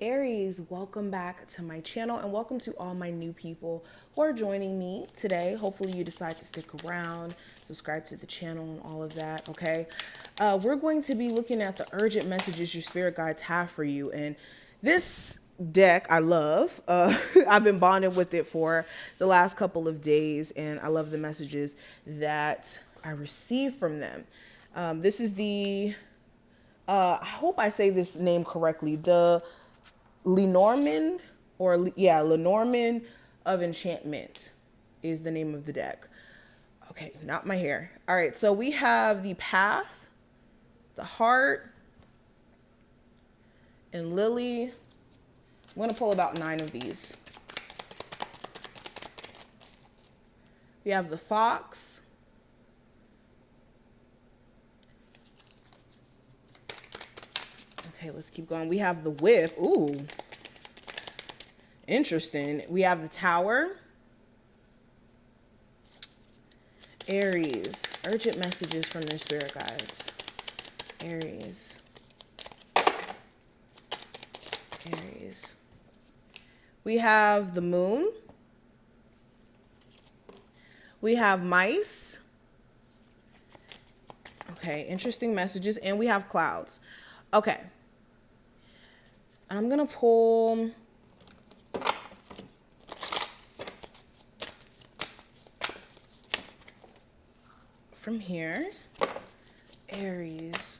Aries, welcome back to my channel and welcome to all my new people who are joining me today. Hopefully you decide to stick around, subscribe to the channel and all of that, okay? We're going to be looking at the urgent messages your spirit guides have for you. And this deck I love. I've been bonded with it for the last couple of days and I love the messages that I receive from them. This is the, I hope I say this name correctly, the Lenormand Lenormand of Enchantment is the name of the deck. Okay, not my hair. All right, so we have the Path, the Heart, and Lily. I'm gonna pull about 9 of these. We have the Fox. Okay, let's keep going. We have the Whip. Ooh, interesting. We have the Tower. Aries, urgent messages from their spirit guides. Aries. Aries. We have the Moon. We have Mice. Okay, interesting messages. And we have Clouds. Okay. I'm going to pull from here. Aries.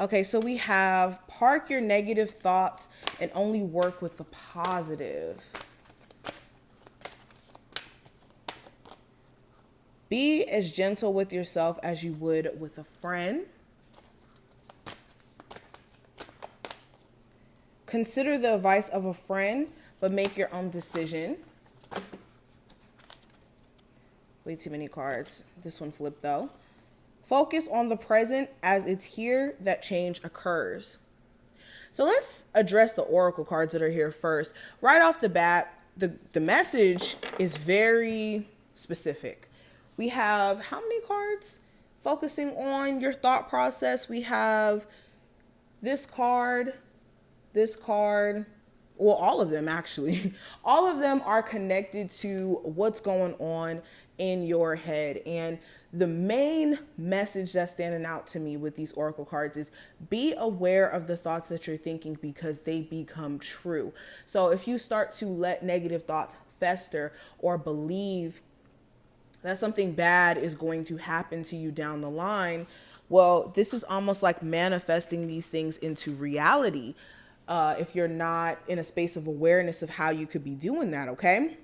Okay, so we have park your negative thoughts and only work with the positive. Be as gentle with yourself as you would with a friend. Consider the advice of a friend, but make your own decision. Way too many cards. This one flipped though. Focus on the present as it's here that change occurs. So let's address the oracle cards that are here first. Right off the bat, the message is very specific. We have how many cards focusing on your thought process? We have this card, well, all of them actually. All of them are connected to what's going on in your head. And the main message that's standing out to me with these oracle cards is be aware of the thoughts that you're thinking because they become true. So if you start to let negative thoughts fester or believe that something bad is going to happen to you down the line, well, this is almost like manifesting these things into reality. If you're not in a space of awareness of how you could be doing that, okay?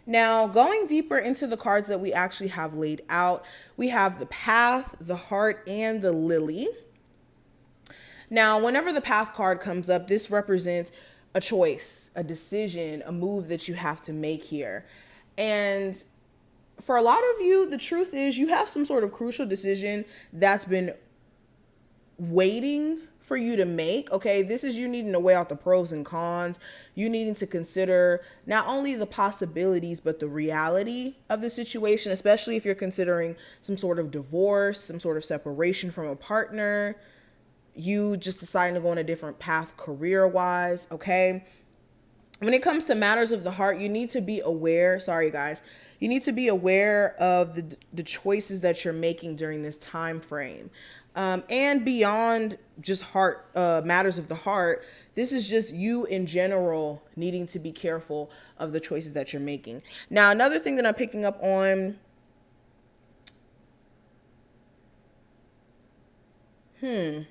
Now, going deeper into the cards that we actually have laid out, we have the Path, the Heart, and the Lily. Now, whenever the Path card comes up, this represents a choice, a decision, a move that you have to make here. And for a lot of you, the truth is you have some sort of crucial decision that's been waiting for you to make. Okay, this is you needing to weigh out the pros and cons. You needing to consider not only the possibilities, but the reality of the situation, especially if you're considering some sort of divorce, some sort of separation from a partner, you just deciding to go on a different path career-wise, okay? When it comes to matters of the heart, you need to be aware, sorry guys, you need to be aware of the choices that you're making during this time frame. And beyond just heart matters of the heart, this is just you in general needing to be careful of the choices that you're making. Now, another thing that I'm picking up on, there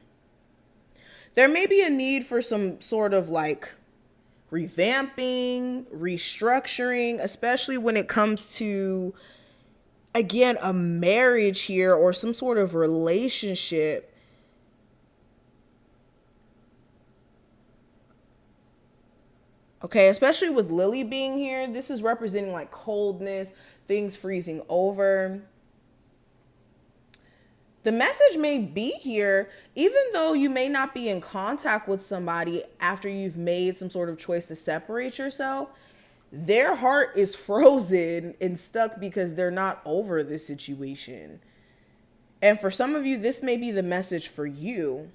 may be a need for some sort of like revamping, restructuring, especially when it comes to, again, a marriage here or some sort of relationship. Okay, especially with Lily being here, this is representing like coldness, things freezing over. The message may be here, even though you may not be in contact with somebody after you've made some sort of choice to separate yourself. Their heart is frozen and stuck because they're not over this situation. And for some of you, this may be the message for you.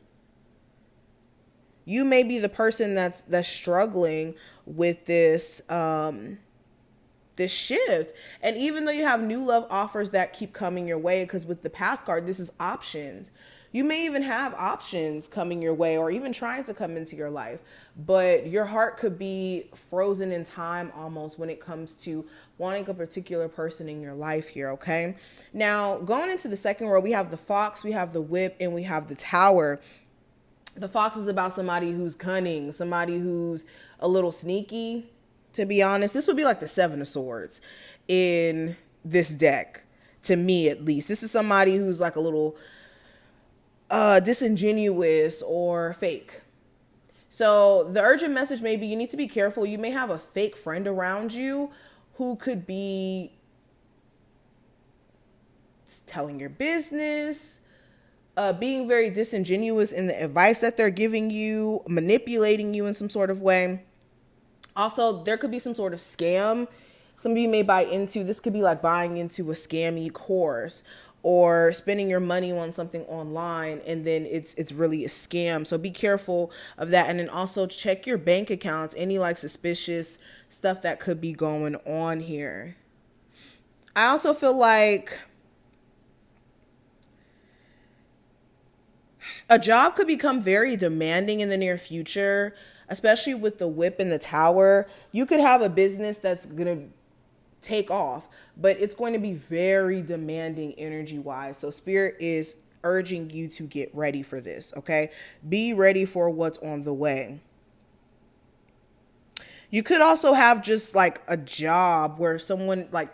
You may be the person that's struggling with this shift. And even though you have new love offers that keep coming your way, because with the path card, this is options. You may even have options coming your way or even trying to come into your life, but your heart could be frozen in time almost when it comes to wanting a particular person in your life here, okay? Now, going into the second row, we have the fox, we have the whip, and we have the tower. The fox is about somebody who's cunning, somebody who's a little sneaky, to be honest. This would be like the seven of swords in this deck, to me at least. This is somebody who's like a little disingenuous or fake. So the urgent message may be you need to be careful. You may have a fake friend around you who could be telling your business, being very disingenuous in the advice that they're giving you, manipulating you in some sort of way. Also, there could be some sort of scam. Some of you may buy into, this could be like buying into a scammy course or spending your money on something online and then it's really a scam. So be careful of that. And then also check your bank accounts, any like suspicious stuff that could be going on here. I also feel like a job could become very demanding in the near future, especially with the whip and the tower. You could have a business that's going to take off, but it's going to be very demanding energy wise. So spirit is urging you to get ready for this, okay? Be ready for what's on the way. You could also have just like a job where someone like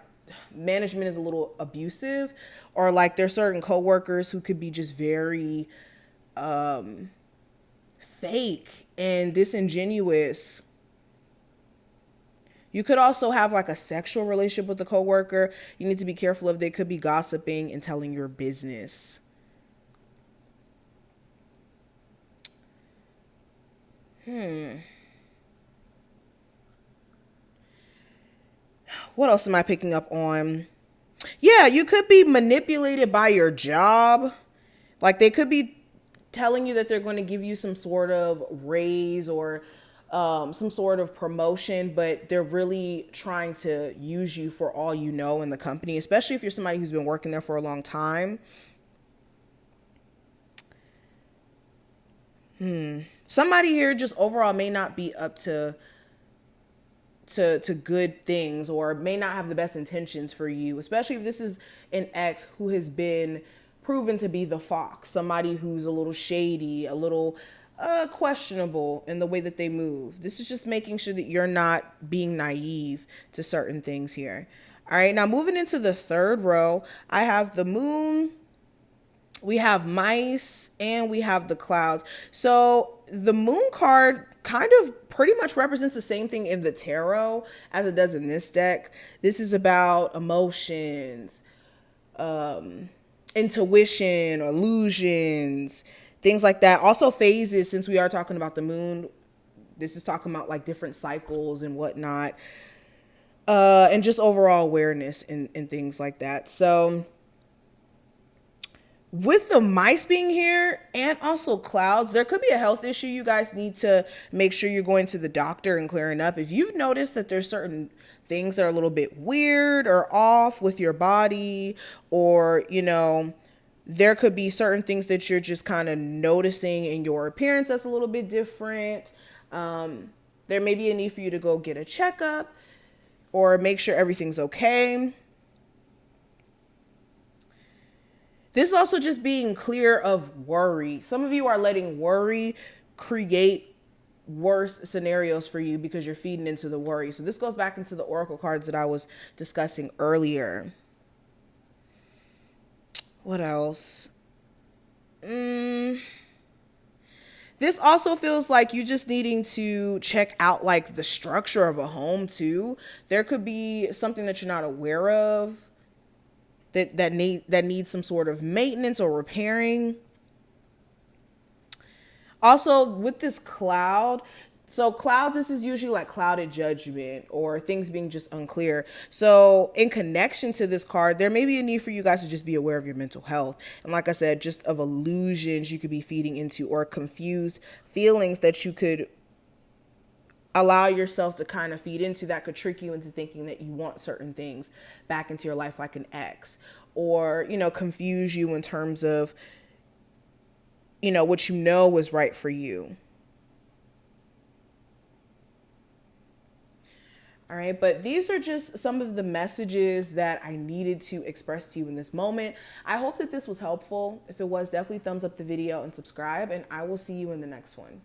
management is a little abusive, or like there's certain coworkers who could be just very fake and disingenuous. You could also have like a sexual relationship with a coworker. You need to be careful if they could be gossiping and telling your business. What else am I picking up on? Yeah, you could be manipulated by your job. Like they could be telling you that they're going to give you some sort of raise or some sort of promotion, but they're really trying to use you for all you know in the company, especially if you're somebody who's been working there for a long time. Somebody here just overall may not be up to good things or may not have the best intentions for you, especially if this is an ex who has been proven to be the fox, somebody who's a little shady, a little questionable in the way that they move. This is just making sure that you're not being naive to certain things here. All right, now moving into the third row, I have the moon, we have mice, and we have the clouds. So the moon card kind of pretty much represents the same thing in the tarot as it does in this deck. This is about emotions, intuition, illusions, things like that. Also phases, since we are talking about the moon, this is talking about like different cycles and whatnot, and just overall awareness and things like that. So with the mice being here and also clouds, there could be a health issue. You guys need to make sure you're going to the doctor and clearing up. If you've noticed that there's certain things that are a little bit weird or off with your body, or, you know, there could be certain things that you're just kind of noticing in your appearance that's a little bit different. There may be a need for you to go get a checkup or make sure everything's okay. This is also just being clear of worry. Some of you are letting worry create worse scenarios for you because you're feeding into the worry. So this goes back into the oracle cards that I was discussing earlier. What else? This also feels like you just needing to check out like the structure of a home too. There could be something that you're not aware of that needs some sort of maintenance or repairing. Also with this cloud, So clouds, this is usually like clouded judgment or things being just unclear. So in connection to this card, there may be a need for you guys to just be aware of your mental health. And like I said, just of illusions you could be feeding into or confused feelings that you could allow yourself to kind of feed into that could trick you into thinking that you want certain things back into your life, like an ex, or, confuse you in terms of, what you know was right for you. All right, but these are just some of the messages that I needed to express to you in this moment. I hope that this was helpful. If it was, definitely thumbs up the video and subscribe, and I will see you in the next one.